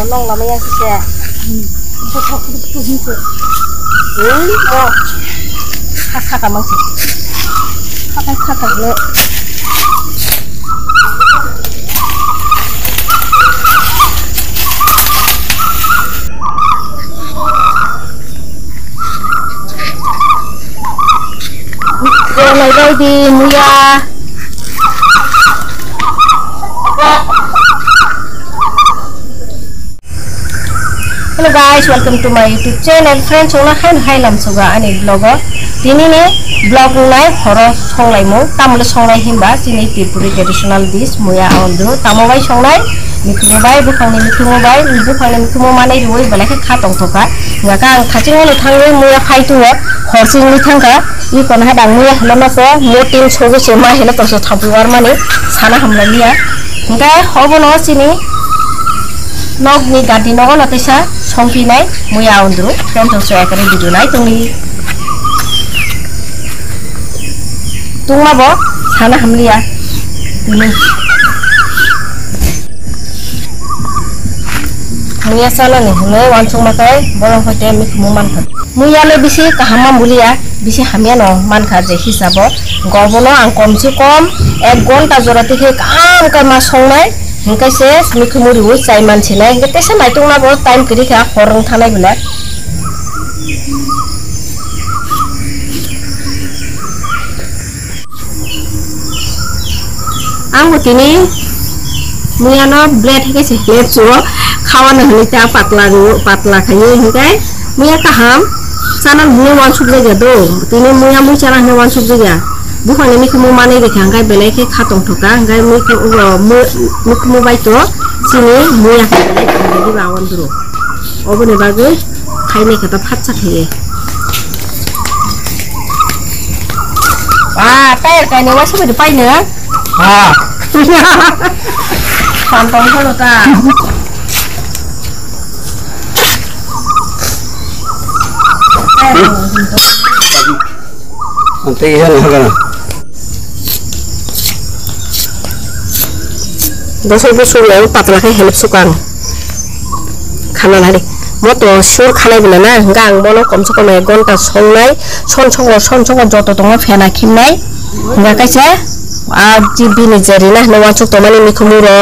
nong lama yang sih ya. Kakak masih. Kakak le. Này đây thì Muya. Hello guys, welcome to my YouTube channel. Friends, chúng ta hay làm số gà anh vlogger. Tin ini vlog này horror song lai mo, tamu song lai himba sini Tripura traditional dish Muya ondro. Tamu bai song lai, mikro bai bukan ni mikro mana itu bai balik ke khatong thoka. Ngaka khacing lo thang Muya khai tu horsing ni thangka. Ini kon hadang Muya lama so motin sogo sema hela toso thapuar mane sana hamla liya. Ngka hobono sini nog ni gadi nogo natisa songpi nai Muya ondro. Friends, so ekare video nai tungni. Tungma bo sana hamliya. Muya sana ni hune wansung makai bolong hote mik muman khat. Muya le bisi kahamam buliya bisi hamia no man kha je hisabo gorbono ang komse kom 1 ঘন্টা jorati ke kam ka ma songnai hingkai se mikhumuri ui chai man chilai hingkai tesa nai tungna bo time kri kha horong thanai bula. Ang hotini Muya no blade hingkai se blade chuo khawan hini ta patla khaye hingkai Muya kaham sana hune wan subje ga do tini Muya mu cara hune wan subje ga bukan ini kamu mana deh kan belai ke khatong thoka ngai mu bai to sini Muya belai di bawon dulu obone bagai khaine kata phatcha khaye wah tair kaine wa sabe pai ne pantong ko ta nanti ya lah dosa busur lalu patla ke help sukang khana lari moto sur khanai bula na gang bono komse kom 1 ঘন্টা songnai son joto tonga phena khimnai nga kaise a jibi ni jari na no wansuk to mani mikhumu ro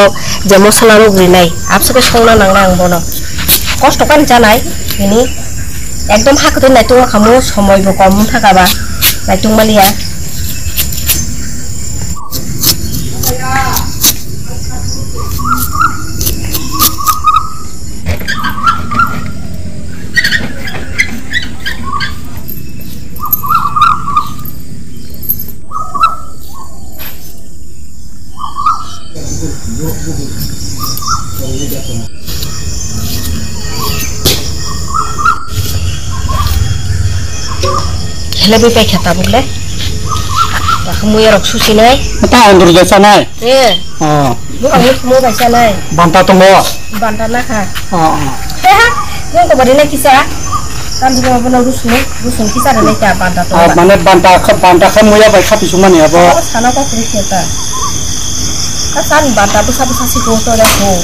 je mosala ro grinai apsake songna nangnang bono kosto kan janai ini একদম হাকতে নাইতুং খামু সময় বো কম থাকাবা নাইতুং Malia lebih baik kata boleh. Kamu ya rok susi nai. kita undur jasa nai. Iya. Oh. Bukan kamu baca nai. Banta tu mo. Banta nak ha. Oh. Heh. Yang kau beri nak kisah. Kan juga pernah rusun kisah ada nak apa banta tu. Mana banta kamu ya baik hati cuma ni apa? Sana kau kiri kita. Kan banta besar sih kau tu dah kau.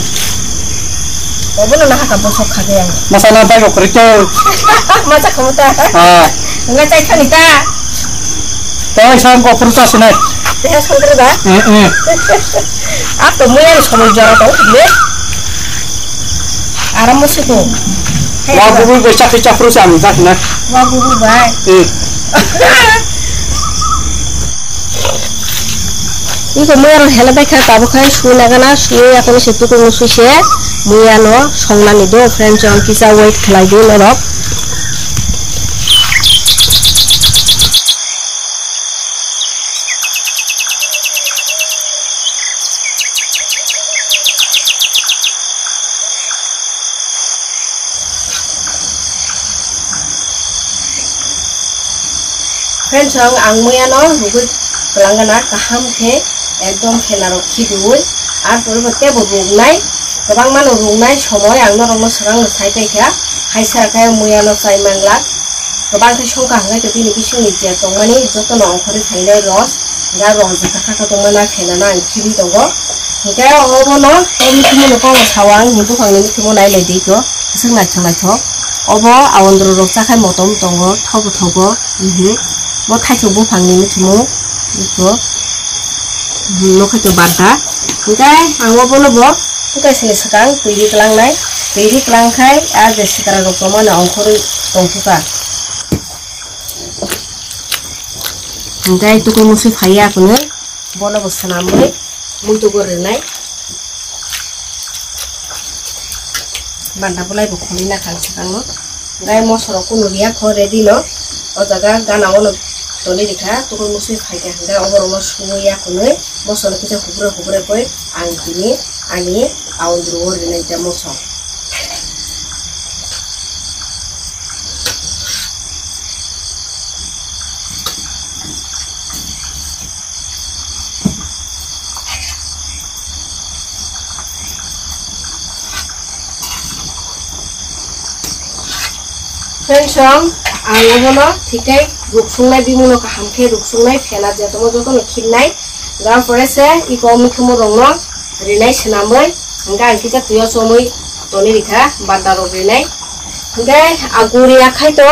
Kau pun nak apa bosok kaya yang. Masalah baik kau kerja. Macam kamu tak. Enggak cai kan ita. Tahu saya kau perlu sih nai. Saya sendiri dah. Apa Muya ni semua jalan tahu dia. Aram mesti tu. Wah bubu besar perlu sih ambil nai. Wah bubu baik. Iko Muya orang hela baik kan tahu kan sudah kan sudah aku ni setu tu musuh saya. Muya no songlan itu friends yang kisah wait kelai dulu lor. Friends, ang Muya no rugut pelanggan kaham ke ekdom khela rokhi duoi ar poribote bo rugnai gobang mano rugnai somoy ang norong sarang sai paikha haisar kaya Muya no sai mangla gobang ke songka hangai to bini bising ni je tongmani joto no ongkhori thainai ros ga rong jaka ka tongmana khela na ang khibi dongo Cái ô nó em cứ mua con sawang những cái phần này thì mua này lấy đi cơซึ่งไหนช่างไหนชอบอ๋อบ่เอาอันดูรสชาติให้หมดต้มตรงก็เท่ากับเท่าก็บ่ไทยชมบุฟังนี้ไม่ชั่วโมงนี่ก็nó khai cho bàn ta cái ang wo bolo bo cái sini sekarang tui kelang nai tui kelang khai ada sekarang rokoma na ongkori tongfuka cái tu ko musi phaya kunu bola bosana moi muito gore nai banda bolai bo kholi na khang sekarang no gai mosoro kunu ria kho ready no o jaga gana ono toni dikha tu ko musi phaya gai obor mo suya kunu mosoro kita kubure koi angkini ani aundro rena ita moso Friendsong ang thikai ruksungnai bimuno kahamke ruksungnai phena jetomo jotono khilnai gam forese I komi khumo rongno rinai senamoi hangga angkita tuyo somoi toni rikha bandaro rinai hangga aguri akhai to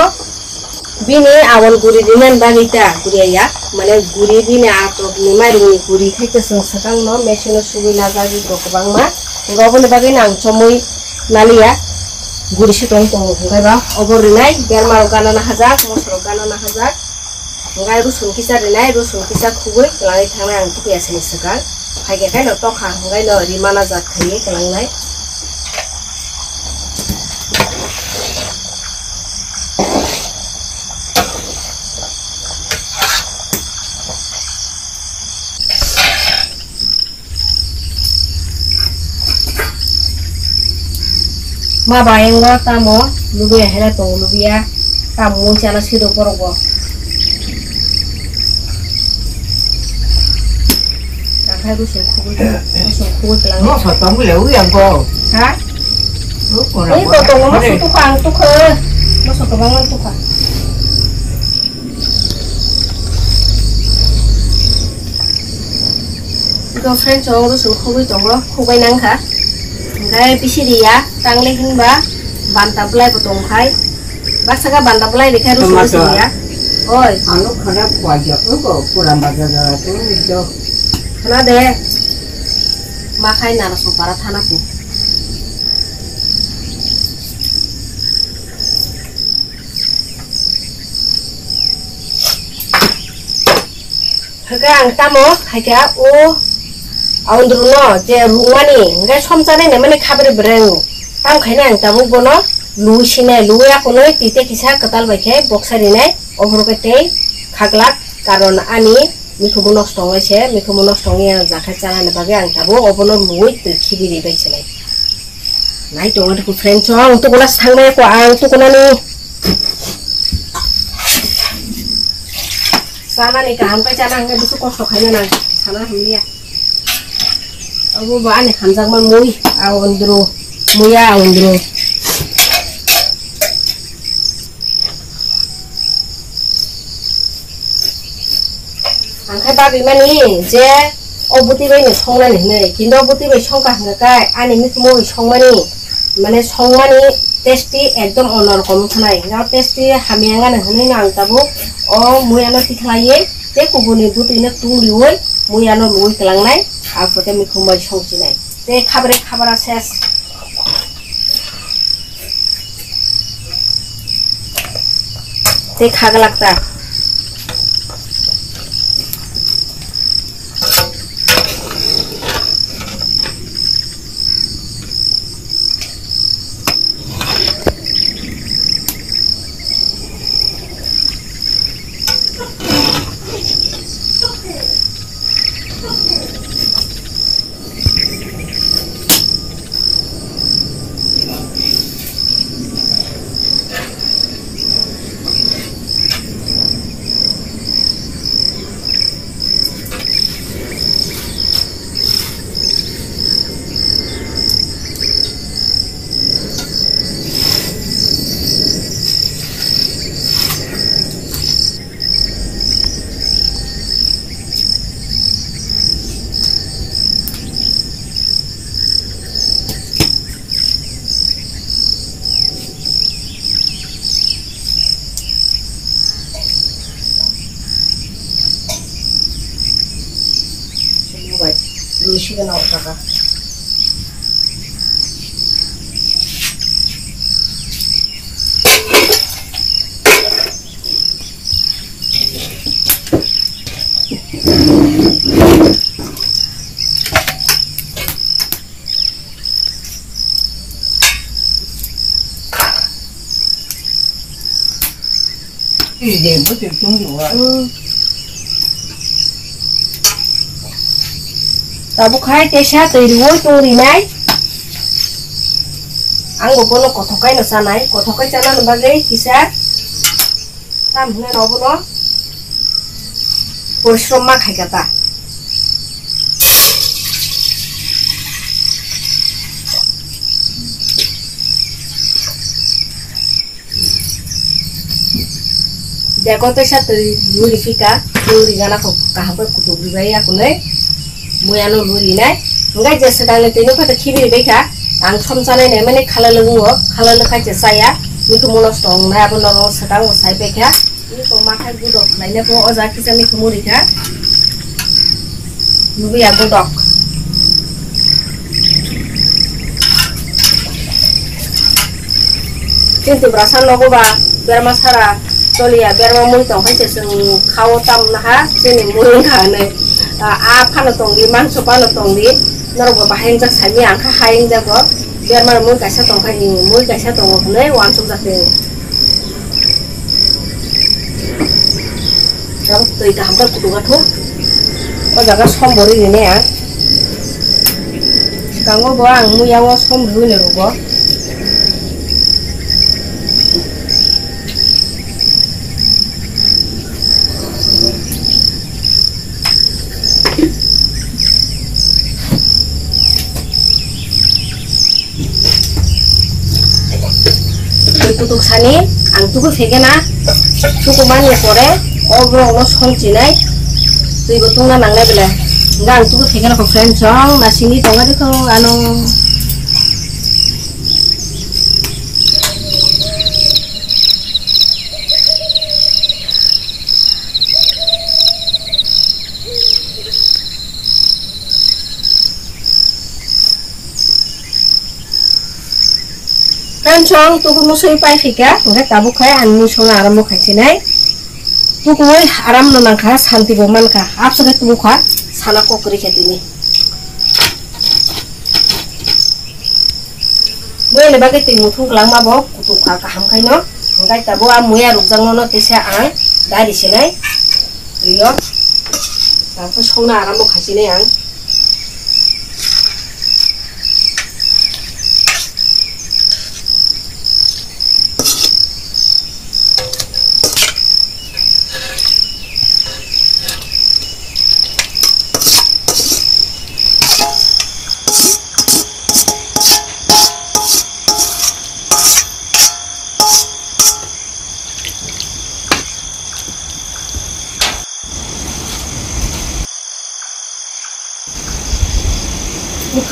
bini awal guri dinan bagita guri ya mane guri bini atok ni maruni guri khai to sakang no machine subi na jagi dokbang ma gobone bagin ang somoi nalia guri se tong tong hangga ba obor rinai bermar gana na hajak mosro gana na hajak ngai rusun kisa rinai rusun kisa khugoi kelai thangna ang tu ya sini sakal phage khai no to kha ngai no rimana jat khai kelangnai ma bayang wa tamo lubiya hela to lubiya tamu chala sido porogo khai rusun khugoi kelang nó phải tống cái lẩu yang cô hả ấy cô tùng nó số tu khoang tu khơi nó số cái băng tu khoang cái friend cho nó số khugoi tùng nó khugoi nang khá cái pisi dia tang lekin ba bantap lai potong khai bác saga bantap lai dikhai rusun dia oi anu khana kuaja ko kurang baca tu itu khana de makai nara so para thana ku haga ang tamo haga o aundruno je rumani ngai somjane ne mane khabare breng tam khaina ang tabu bono luisine luya kono tite kisa katal baikhe boksari nai obrokete khaglak karon ani mikhubu nosto ngase mikhubu nosto ngi jakha chalane bage ang tabu obono luoi te khibiri baisele nai to ngatu friend chong to golas thangme ko ang to konani sana ni kaham pa chana ngai bisu kosto khaina nang sana hamlia abu ba ani khanjak man mui awondro muya awondro angkai babi mani je obuti bai ni songnani nei kindo obuti bai songka hangkai ani mikmo songmani mane songmani tasty ekdom onorkom khanai ga tasty hamianga na hanai nang tabu o muyano tikhlaiye te kubuni butine tunglioi muyano loi kelangnai afote mikmo songchinai te khabara ses te khaglakta buat lusi kan awak kakak. Ide betul tunggu ah. Tabuk hai tesha teri woi tori nai. Anggo kono kotokai no sanai, kotokai chana no bagai kisah. Tam hune no bono. Porishrom ma khai kata. देखो तो शायद लूरी फिका लूरी गाना को कहाँ पर कुतुबी भाई या कुने मुयानो लूरी ना उनका जैसे डालने तेरे को तो खीरी देखा आंग समझाने ने मैंने खाला लगा जैसा या ये तो मोनो स्ट्रॉन्ग ना अपन लोगों से टांग उसाई पे क्या ये तो माथा गुडॉक ना इन्हें को और जाके से मैं कुमोरी क्या लूरी या गुडॉक किंतु बरासान लोगों बा bermasalah soalnya biar mau tong kan sesung kau tam nah sini murung kan apa no tong di man sopa no tong di naro gua bahen jak sami angka haing jak gua biar mau mui kaisa tong kan mui kaisa tong kan wan sum jak deh kamu tuh itu hampir kudu gatuh kau jaga sombori ini ya kamu gua mui yang was sombori nih gua kutuk sani ang tuku fege na tuku mani pore obro no sonci nai tui botung na nangnai bele nga ang tuku fege na ko friend jong na sini tonga diko ano Chong tuku musoi pai fika enggak tabuk kai an musona aram mo khai sinai tuku oi aram no nangkha santi bo manka apsage tuku kha sala ko kori khetini moi le bagai ting muthung lang ma bo kutu kha kaham khai no enggak tabo am moya rukjang no tesa ang dari sinai yo tapo sona aram mo khai sinai ang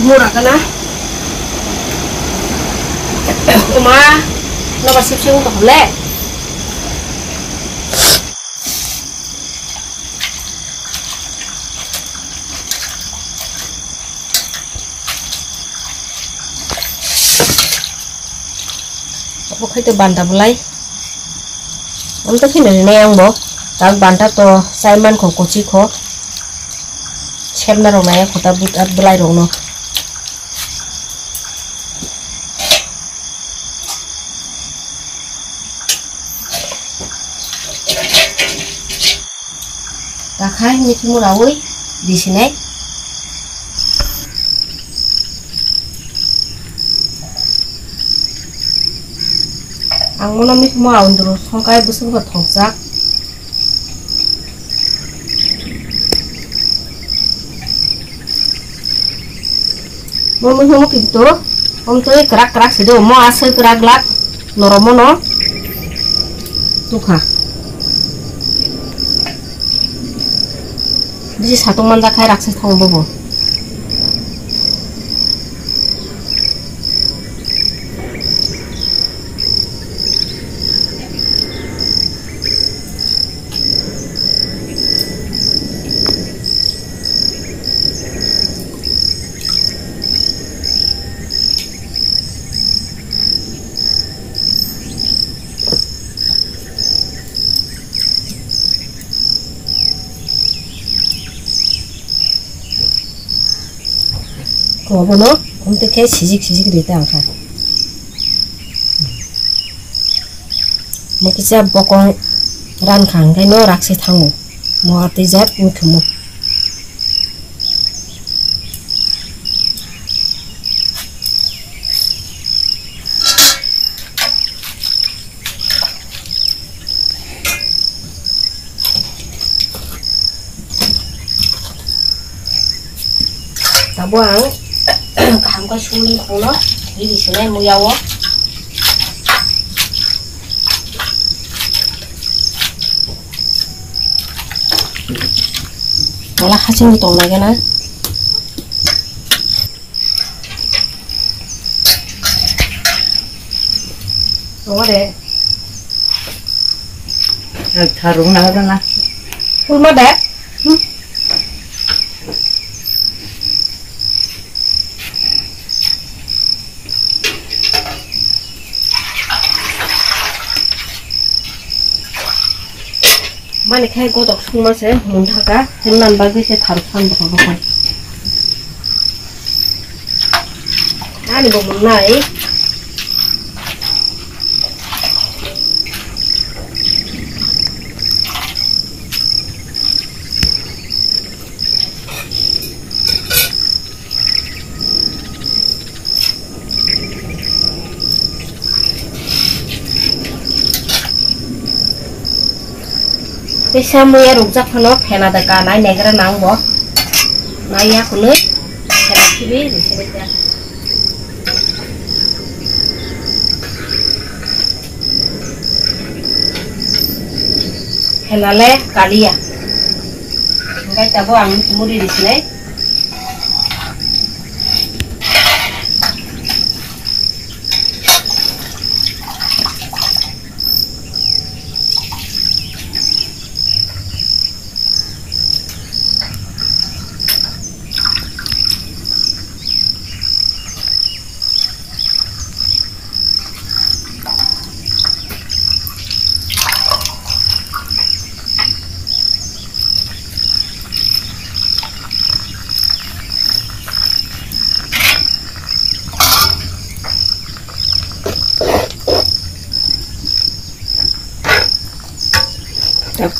murah kana uma nomor sip untuk boleh apa itu banta mulai untuk ini yang bo tak banta to Simon ko koci ko semna romaya kota but belai rono Takai ni semua rawui di sini. Ang mana ni semua awon terus, songkai besar buat thongsak. Mau pintu, tuh kerak sedih, mau asal kerak lak, noromono, tukah. Bisa satu manta kai raksa thong bobo Kobono, untuk kayak sisik-sisik di tangka. Mungkin saya bokong ran kang kayak no raksi tangmu, mau arti zat mungkin. Tabuang, kaham ka suli kuno, di sini muyawo. Malah hasil utong lagi na. Oh deh. Tharung na na. Pulma deh. Mana kayak godok semua sih, muntah kah? Hendan bagi saya taruhan betul-betul. Nah, ini belum naik. Bisa muya rujak kono pena deka nai negara nang bo nai ya kono pena kibi di sini ya pena le kalia ngai tabo ang muri di sini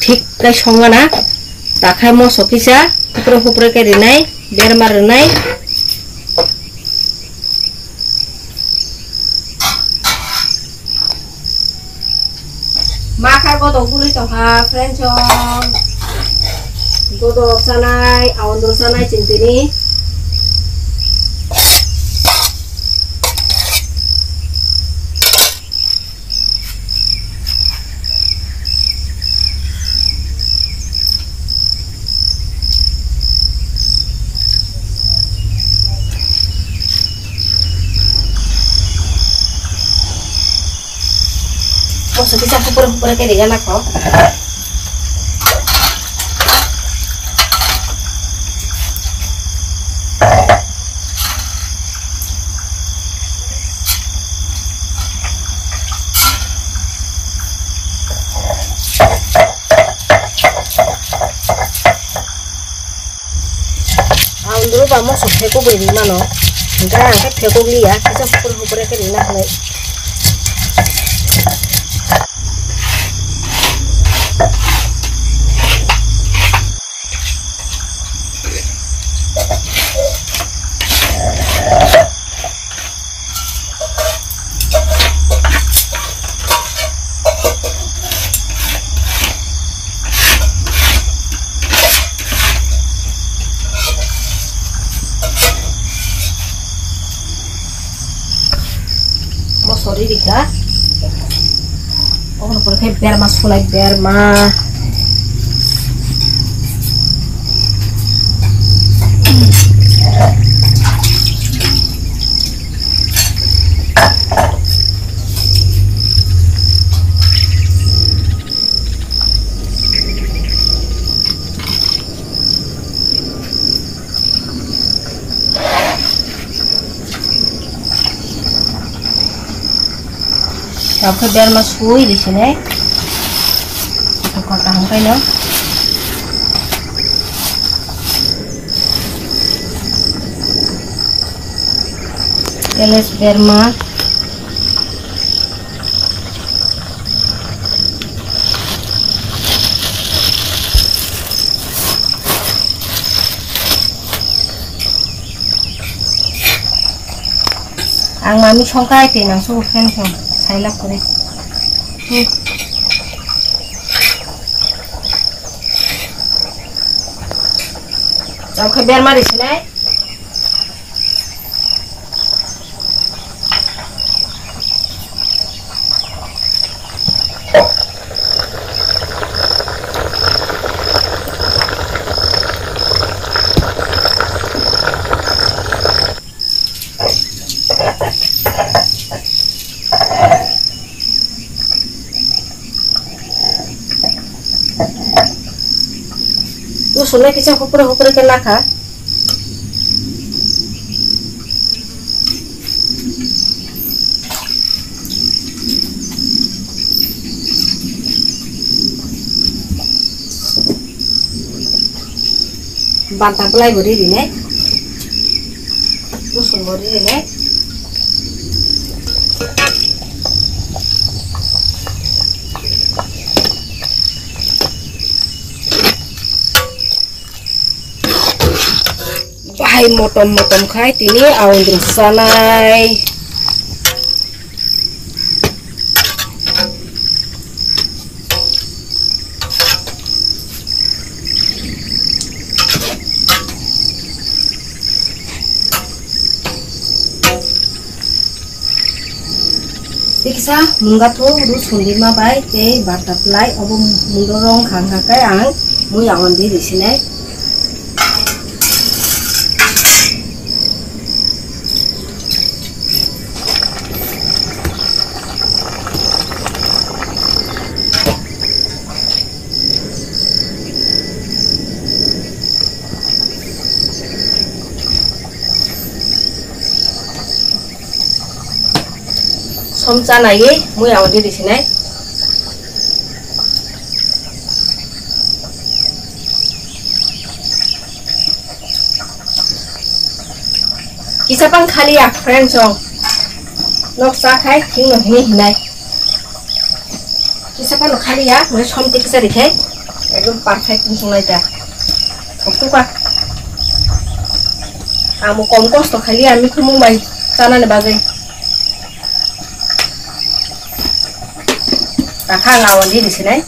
ঠিক cái xong rồi nè ta khai mua số kia xa hụp cái này để mà rồi này mà khai có đồ vui tao ha friend cho có đồ sa này áo đồ sa này chính tini so bisa hupur kayak dengan aku dulu kamu suka aku beli mana enggak angkat aku beli ya bisa hupur kayak dengan aku sorry dikah oh pakai biar mas mulai biar mah Sampai biar mas hui di sini. Kita potong kayak no. Eles berma. Ang mami songkai tinang so friend song. Sailap ko rin. Okay, berma di sini. Sunai kita hopre ke naka. Bantang pelai beri ini. Lusun beri ini. Bahai motom khai tini aun sanai. Tiksa munga to ru sundima bai te butterfly obo mundorong khangha kai ang mui aun di disinai. Somsa lagi, mui awan di sini. Kisah pang kali ya, friends song. Noksa kai, king ini hinai. Kisah pang kali ya, mulai somti kisah dikai. Ekdom perfect langsung aja. Waktu kah? Kamu kompos to kali ya, mikro mumbai sana ne bagai. Kakak ngawan di sini.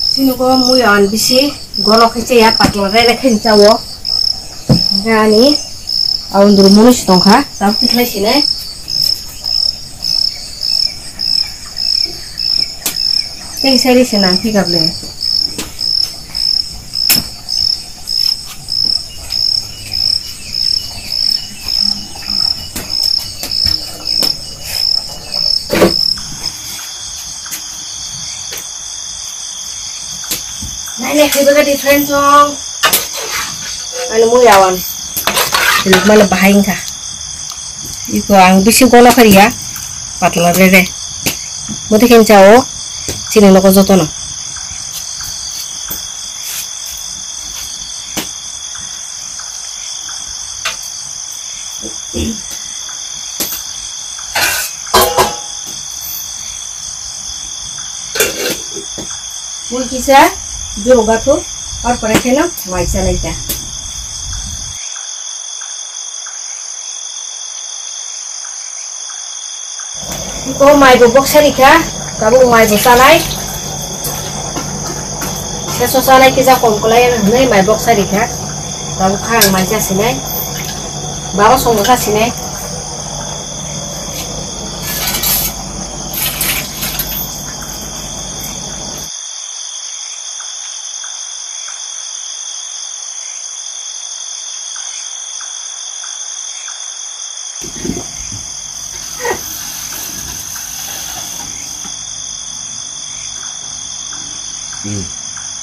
Sini gua muyan bisi golok aja ya pakai rele kencawo. Gani. Aun dulu mulus dong kah? Tapi kelas ini. Yang seri senang tiga belas. Nah ini kita different dong. Anu muyawan. Mana bahain kah? Iku ang bisi golok kari ya, patla rere. Mesti kencau, sini noko jotono. Mui kisah, juru batu, or perekena, maisa naita. Ko mai bubuk serika, kamu mai busanai. Saya sanai kita komplain, nih mai bubuk serika, kamu kan mai jasine, bawa songga kasine.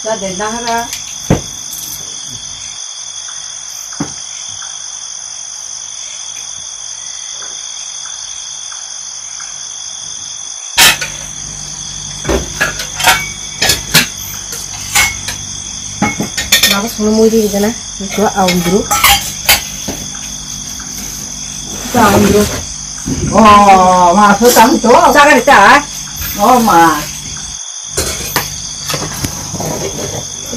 Jadi nahara Mama semua murid di sana. Itu aundru. Itu aundru. Oh, masuk kamu tuh. Jangan itu ah. Oh, mas.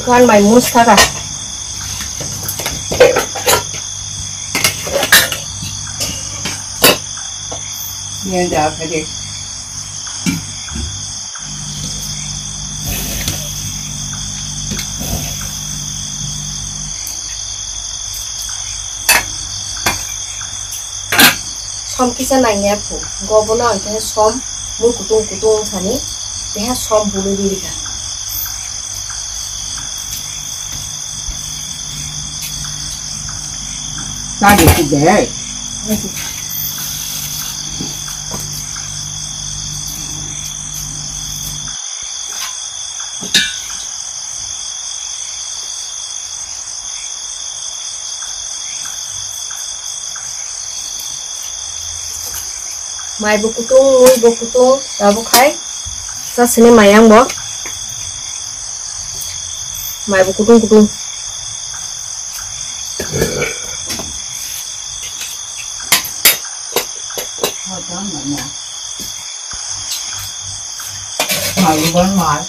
Ikan mai mustaka. Ini dah tadi. Som kisah nanya pun, gobona itu som, mui kutung sani, dia som bulu diri kan. Tadi sudah. Mai bukutung, mui bukutung, tabu kai. Sa sini mayang bo. Mai bukutung. Oh, jangan mana. Malu banget.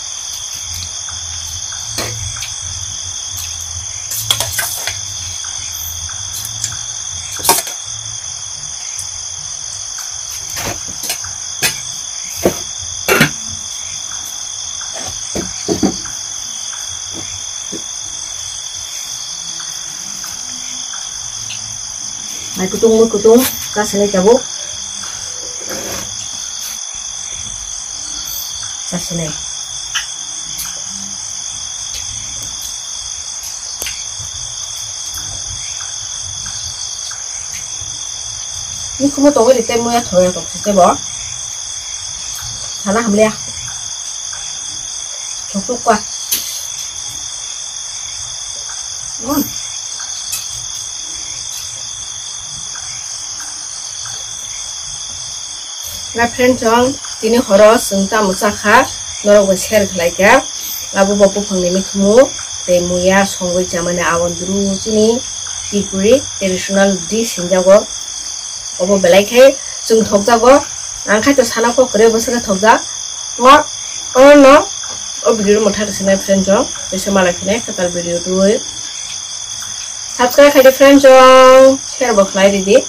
Mai kutung, kasih lagi tabu. Sasine. Ini kamu tahu di temu ya thoya tok sih bo. Sana hamle ya. Cukup kuat. My friend John, tini horos sengta musakha norok share khlaika labu bapu phangni mikmu te muya songoi jamane awandru chini Tripuri traditional dish hinjago obo belai khai jung thokjago angkhai to sana ko kore bosra thokja no o video mo thar sene friend John bese mala khine katal video tu subscribe khai friend John share bo khlai didi